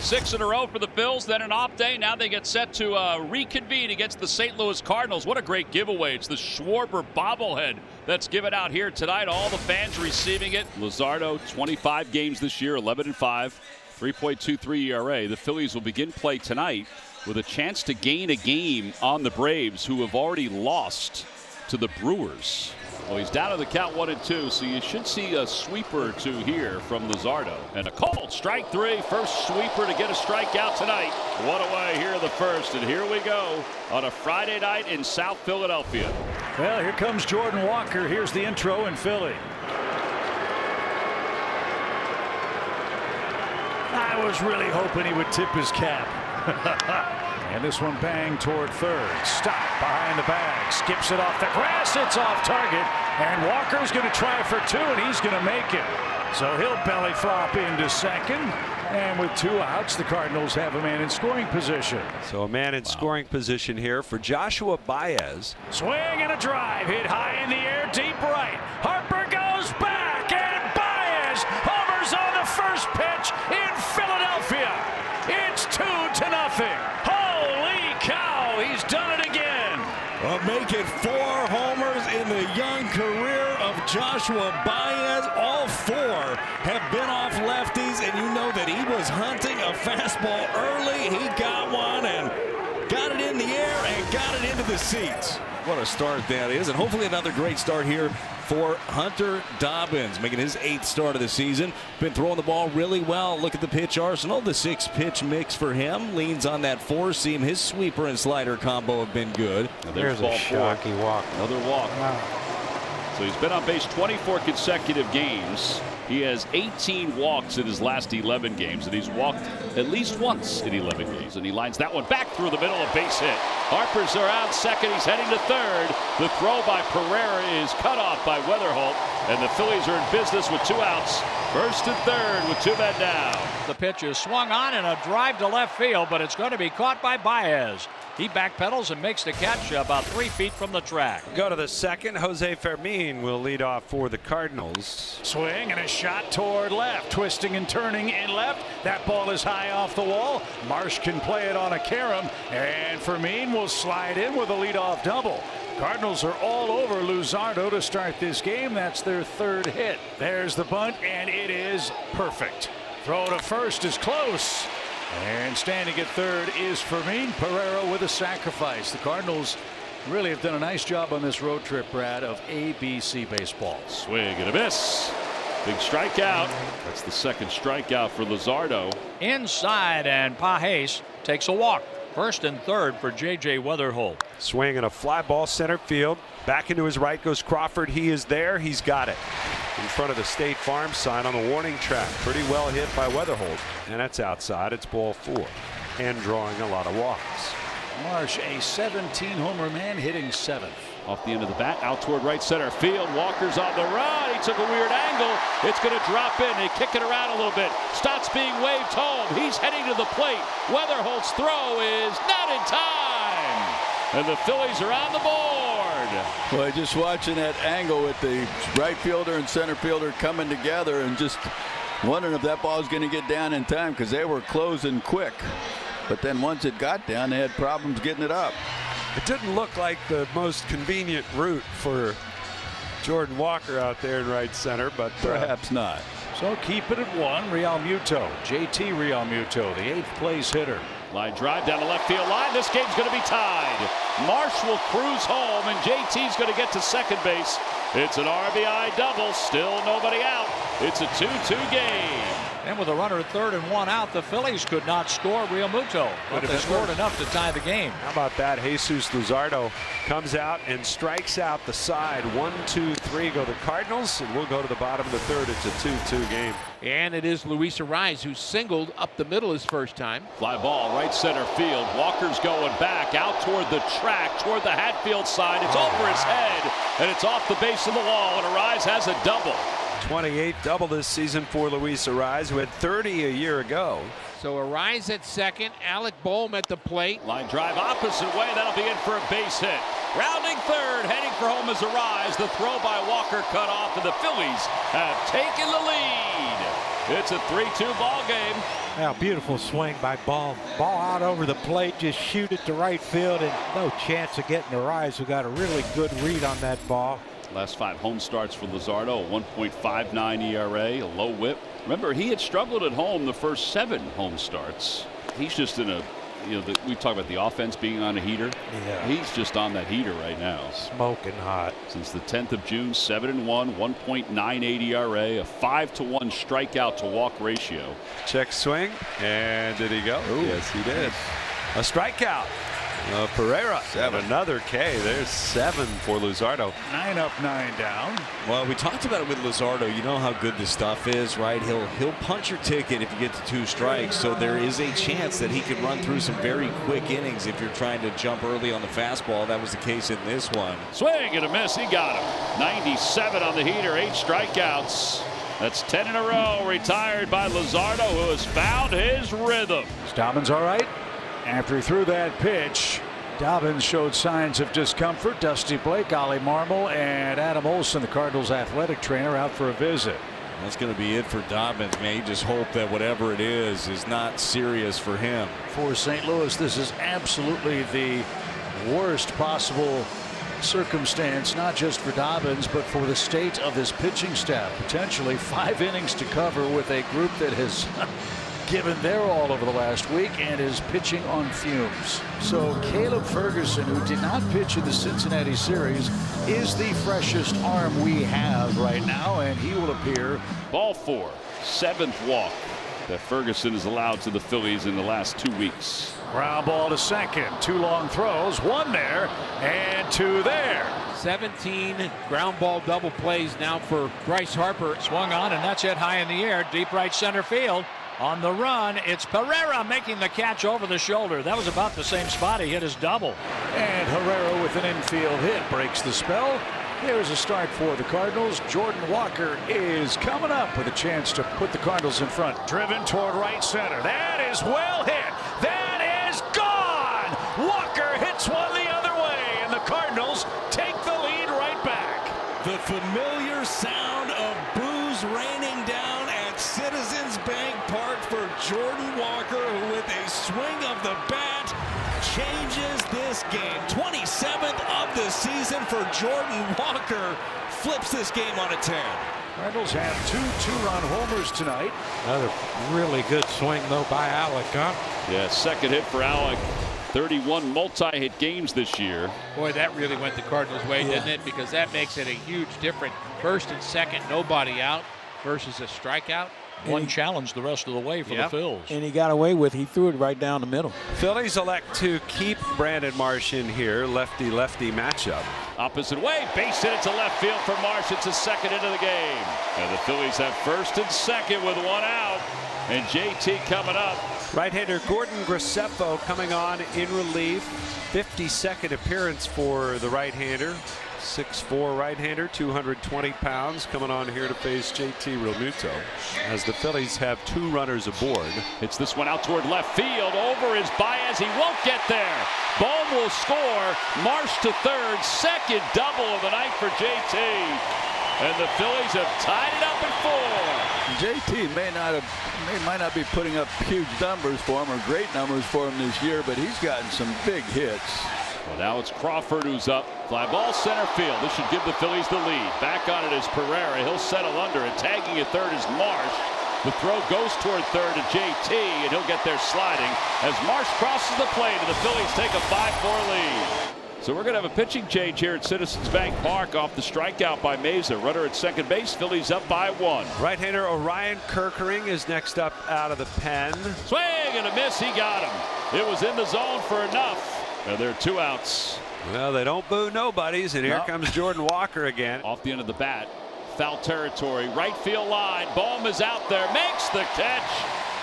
6 in a row for the Phils, then an off day. Now they get set to reconvene against the St. Louis Cardinals. What a great giveaway. It's the Schwarber bobblehead that's given out here tonight. All the fans receiving it. Luzardo, 25 games this year, 11-5, 3.23 ERA. The Phillies will begin play tonight with a chance to gain a game on the Braves, who have already lost to the Brewers. Well, he's down to the count 1-2, so you should see a sweeper or two here from Luzardo. And a called strike 3, first sweeper to get a strikeout tonight. One away here in the first, and here we go on a Friday night in South Philadelphia. Well, here comes Jordan Walker. Here's the intro in Philly. I was really hoping he would tip his cap. And this one bang toward third. Stop behind the bag. Skips it off the grass. It's off target. And Walker's going to try for 2, and he's going to make it. So he'll belly flop into second. And with 2 outs, the Cardinals have a man in scoring position. So a man in scoring position here for Joshua Baez. Swing and a drive. Hit high in the air, deep right. Harper goes back, and Baez homers on the first pitch in Philadelphia. It's 2-0. Holy cow, he's done it again. Well, make it 4 homers in the young career of Joshua Baez. All 4 have been off lefties, and you know that he was hunting a fastball early. He got one and got it in the air and got it into the seats. What a start that is, and hopefully another great start here for Hunter Dobbins, making his 8th start of the season. Been throwing the ball really well. Look at the pitch arsenal. The 6-pitch mix for him leans on that 4-seam. His sweeper and slider combo have been good. There's a shocky walk. Another walk. Wow. So he's been on base 24 consecutive games. He has 18 walks in his last 11 games, and he's walked at least once in 11 games. And he lines that one back through the middle, a base hit. Harper's around second. He's heading to third. The throw by Pereira is cut off by Weatherholt, and the Phillies are in business with 2 outs. First and third with 2 men down. The pitch is swung on and a drive to left field, but it's going to be caught by Baez. He backpedals and makes the catch about 3 feet from the track. Go to the second. Jose Fermin will lead off for the Cardinals. Swing and a shot toward left, twisting and turning in left. That ball is high off the wall. Marsh can play it on a carom, and Fermin will slide in with a leadoff double. Cardinals are all over Luzardo to start this game. That's their 3rd hit. There's the bunt, and it is perfect. Throw to first is close. And standing at third is Fermin. Pereira with a sacrifice. The Cardinals really have done a nice job on this road trip, Brad, of ABC baseball. Swing and a miss. Big strikeout. That's the 2nd strikeout for Luzardo. Inside, and Pages takes a walk. First and third for J.J. Weatherholt. Swing and a fly ball center field. Back into his right goes Crawford. He is there. He's got it. In front of the State Farm sign on the warning track. Pretty well hit by Weatherholt. And that's outside. It's ball 4. And drawing a lot of walks. Marsh, a 17-homer man, hitting 7th. Off the end of the bat, out toward right center field. Walker's on the run. He took a weird angle. It's going to drop in. They kick it around a little bit. Stott's being waved home. He's heading to the plate. Weatherholt's throw is not in time. And the Phillies are on the board. Well, just watching that angle with the right fielder and center fielder coming together and just wondering if that ball is going to get down in time, because they were closing quick. But then once it got down, they had problems getting it up. It didn't look like the most convenient route for Jordan Walker out there in right center, but perhaps not. So keep it at 1. Real Muto, JT Real Muto, the 8th place hitter. Line drive down the left field line. This game's going to be tied. Marsh will cruise home, and JT's going to get to second base. It's an RBI double. Still nobody out. It's a 2-2 game. And with a runner at third and 1 out, the Phillies could not score Real Muto. But they scored enough to tie the game. How about that? Jesus Luzardo comes out and strikes out the side. 1, 2, 3 go the Cardinals, and we'll go to the bottom of the third. It's a 2-2 game. And it is Luis Arraez who singled up the middle his first time. Fly ball right center field. Walker's going back out toward the track, toward the Hatfield side. It's over his head, and it's off the base of the wall, and Arraez has a double. 28 double this season for Luis Arraez, who had 30 a year ago. So Arraez at second, Alec Boehm at the plate. Line drive opposite way. That'll be in for a base hit. Rounding third, heading for home is Arraez. The throw by Walker cut off, and the Phillies have taken the lead. It's a 3-2 ball game. Now, beautiful swing by Ball. Ball out over the plate, just shoot it to right field, and no chance of getting the rise. We got a really good read on that ball. Last 5 home starts for Luzardo, a 1.59 ERA, a low whip. Remember, he had struggled at home the first 7 home starts. He's just in a, we talk about the offense being on a heater. Yeah. He's just on that heater right now. Smoking hot. Since the 10th of June, 7-1, 1.98 ERA, a 5-to-1 strikeout to walk ratio. Check swing, and did he go? Ooh. Yes, he did. A strikeout. Pereira. And another K. There's 7 for Luzardo. 9 up, 9 down. Well, we talked about it with Luzardo. You know how good this stuff is, right? He'll punch your ticket if you get to 2 strikes. So there is a chance that he could run through some very quick innings if you're trying to jump early on the fastball. That was the case in this one. Swing and a miss. He got him. 97 on the heater, 8 strikeouts. That's 10 in a row. Retired by Luzardo, who has found his rhythm. Dobbins all right. After he threw that pitch, Dobbins showed signs of discomfort. Dusty Blake, Ollie Marmol, and Adam Olson, the Cardinals athletic trainer, out for a visit. That's going to be it for Dobbins, man. You just hope that whatever it is not serious for him. For St. Louis, this is absolutely the worst possible circumstance, not just for Dobbins, but for the state of this pitching staff. Potentially 5 innings to cover with a group that has given their all over the last week and is pitching on fumes. So Caleb Ferguson, who did not pitch in the Cincinnati series, is the freshest arm we have right now, and he will appear. Ball 4, 7th walk that Ferguson has allowed to the Phillies in the last 2 weeks. Ground ball to second. 2 long throws, 1 there and 2 there. 17 ground ball double plays now for Bryce Harper. Swung on, and that's hit high in the air, deep right center field. On the run, it's Pereira making the catch over the shoulder. That was about the same spot he hit his double. And Herrera with an infield hit breaks the spell. Here's a start for the Cardinals. Jordan Walker is coming up with a chance to put the Cardinals in front. Driven toward right center. That is well hit. That is gone. Walker hits one the other way, and the Cardinals take the lead right back. The familiar sound of boos raining down at Citizens Bank Park for Jordan Walker, who with a swing of the bat changes this game. 27th of the season for Jordan Walker. Flips this game on its head. Cardinals have 2 2-run homers tonight. Another really good swing, though, by Alec, huh? Yeah, second hit for Alec. 31 multi-hit games this year. Boy, that really went the Cardinals' way, didn't it? Because that makes it a huge difference. First and second, nobody out versus a strikeout. One challenge the rest of the way for the Phils. And he got away with it. He threw it right down the middle. Phillies elect to keep Brandon Marsh in here. Lefty-lefty matchup. Opposite way, base hit to left field for Marsh. It's his second hit of the game. And the Phillies have first and second with 1 out. And JT coming up. Right-hander Gordon Graceffo coming on in relief. 52nd appearance for the right-hander. 6'4" right-hander, 220 pounds, coming on here to face JT Realmuto as the Phillies have 2 runners aboard. It's this one out toward left field. Over is Baez. He won't get there. Bohm will score. Marsh to third. Second double of the night for JT. And the Phillies have tied it up at 4. JT might not be putting up huge numbers for him or great numbers for him this year, but he's gotten some big hits. Well, now it's Crawford who's up. Fly ball center field. This should give the Phillies the lead. Back on it is Pereira. He'll settle under it. Tagging at third is Marsh. The throw goes toward third to JT, and he'll get there sliding as Marsh crosses the plate, and the Phillies take a 5-4 lead. So we're going to have a pitching change here at Citizens Bank Park off the strikeout by Meza. Runner at second base. Phillies up by 1. Right-hander Orion Kerkering is next up out of the pen. Swing and a miss. He got him. It was in the zone for enough. Now there are 2 outs. Well, they don't boo nobodies, and here comes Jordan Walker again. Off the end of the bat. Foul territory. Right field line. Bohm is out there. Makes the catch.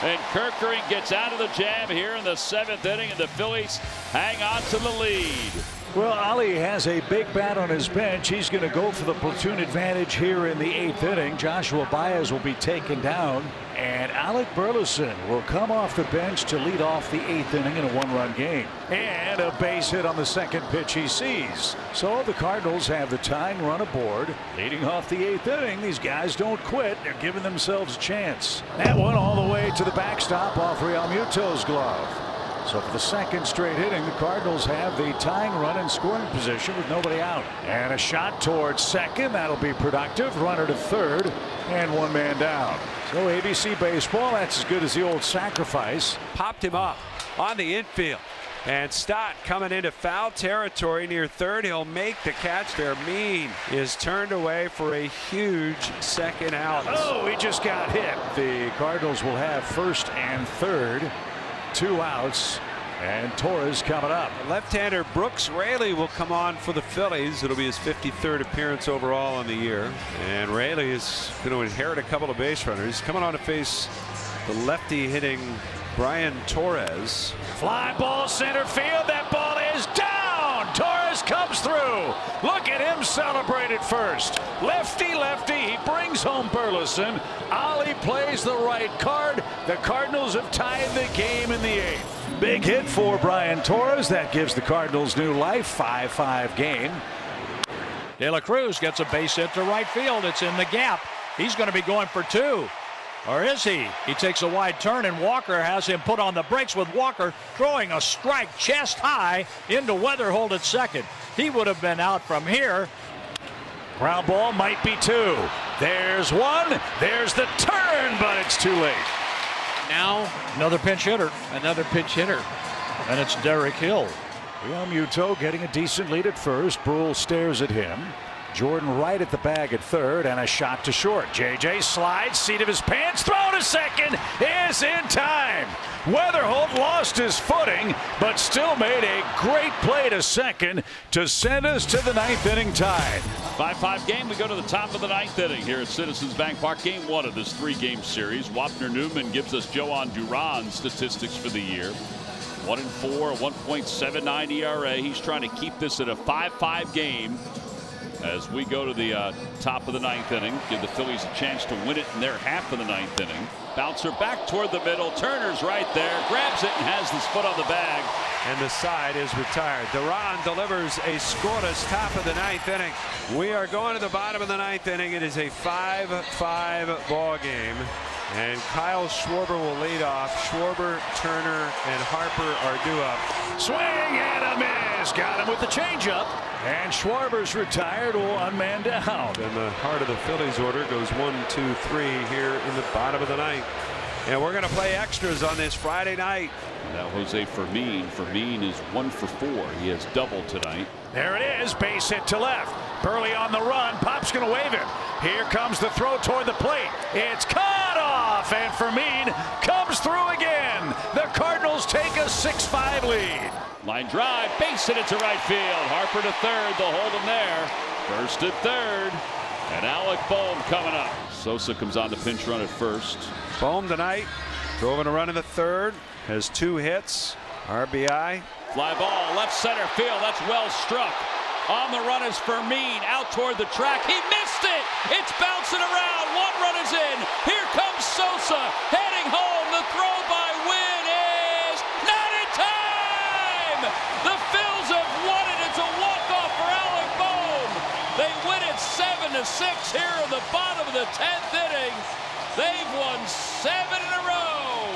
And Kerkering gets out of the jam here in the 7th inning, and the Phillies hang on to the lead. Well, Ali has a big bat on his bench. He's going to go for the platoon advantage here in the 8th inning. Joshua Baez will be taken down, and Alec Burleson will come off the bench to lead off the 8th inning in a 1-run game. And a base hit on the second pitch he sees. So the Cardinals have the tying run aboard. Leading off the 8th inning, these guys don't quit. They're giving themselves a chance. That one all the way to the backstop off Real Muto's glove. So for the second straight inning, the Cardinals have the tying run in scoring position with nobody out. And a shot towards second. That'll be productive. Runner to third and one man down. So ABC baseball, that's as good as the old sacrifice. Popped him up on the infield. And Stott coming into foul territory near third. He'll make the catch there. Mean is turned away for a huge second out. Oh, he just got hit. The Cardinals will have first and third. 2 outs, and Torres coming up. Left-hander Brooks Raley will come on for the Phillies. It'll be his 53rd appearance overall on the year, and Raley is going to inherit a couple of base runners. He's coming on to face the lefty hitting Brian Torres. Fly ball center field. That ball is down. Torres comes through. Look at him celebrate at first. Lefty, he brings home Burleson. Ali plays the right card. The Cardinals have tied the game in the 8th. Big hit for Brian Torres. That gives the Cardinals new life. 5-5 game. De La Cruz gets a base hit to right field. It's in the gap. He's going to be going for 2. Or is he? He takes a wide turn, and Walker has him put on the brakes, with Walker throwing a strike chest high into Weatherhold at second. He would have been out from here. Ground ball might be 2. There's 1. There's the turn, but it's too late. Now another pinch hitter. And it's Derek Hill. Real Muto getting a decent lead at first. Brule stares at him. Jordan right at the bag at third, and a shot to short. JJ slides, seat of his pants, throw to second is in time. Weatherhold lost his footing, but still made a great play to second to send us to the 9th inning tied. 5-5 game. We go to the top of the 9th inning here at Citizens Bank Park. Game 1 of this 3-game series. Wapner Newman gives us Joan Duran's statistics for the year. 1-4, 1.79 ERA. He's trying to keep this at a 5-5 game as we go to the top of the 9th inning. Give the Phillies a chance to win it in their half of the 9th inning. Bouncer back toward the middle. Turner's right there. Grabs it and has his foot on the bag. And the side is retired. Duran delivers a scoreless top of the 9th inning. We are going to the bottom of the 9th inning. It is a 5-5 ball game. And Kyle Schwarber will lead off. Schwarber, Turner, and Harper are due up. Swing and a miss. Got him with the changeup. And Schwarber's retired, one man down. And the heart of the Phillies order goes 1, 2, 3 here in the bottom of the 9th. And we're going to play extras on this Friday night. Now Jose Fermin. Fermin is 1 for 4. He has doubled tonight. There it is. Base hit to left. Burley on the run. Pop's going to wave him. Here comes the throw toward the plate. It's caught off, and Fermin comes through again. The Cardinals take a 6-5 lead. Line drive, base hit to right field. Harper to third. They'll hold him there. First at third. And Alec Bohm coming up. Sosa comes on the pinch run at first. Bohm tonight drove in a run in the third. Has 2 hits. RBI. Fly ball, left center field. That's well struck. On the run is Fermin. Out toward the track. He missed it. It's bouncing around. 1 run is in. Here comes Sosa. Heading home. The throw by Wynn is not in time. The Phils have won it. It's a walk-off for Alec Bohm. They win it 7-6 here in the bottom of the 10th inning. They've won 7 in a row.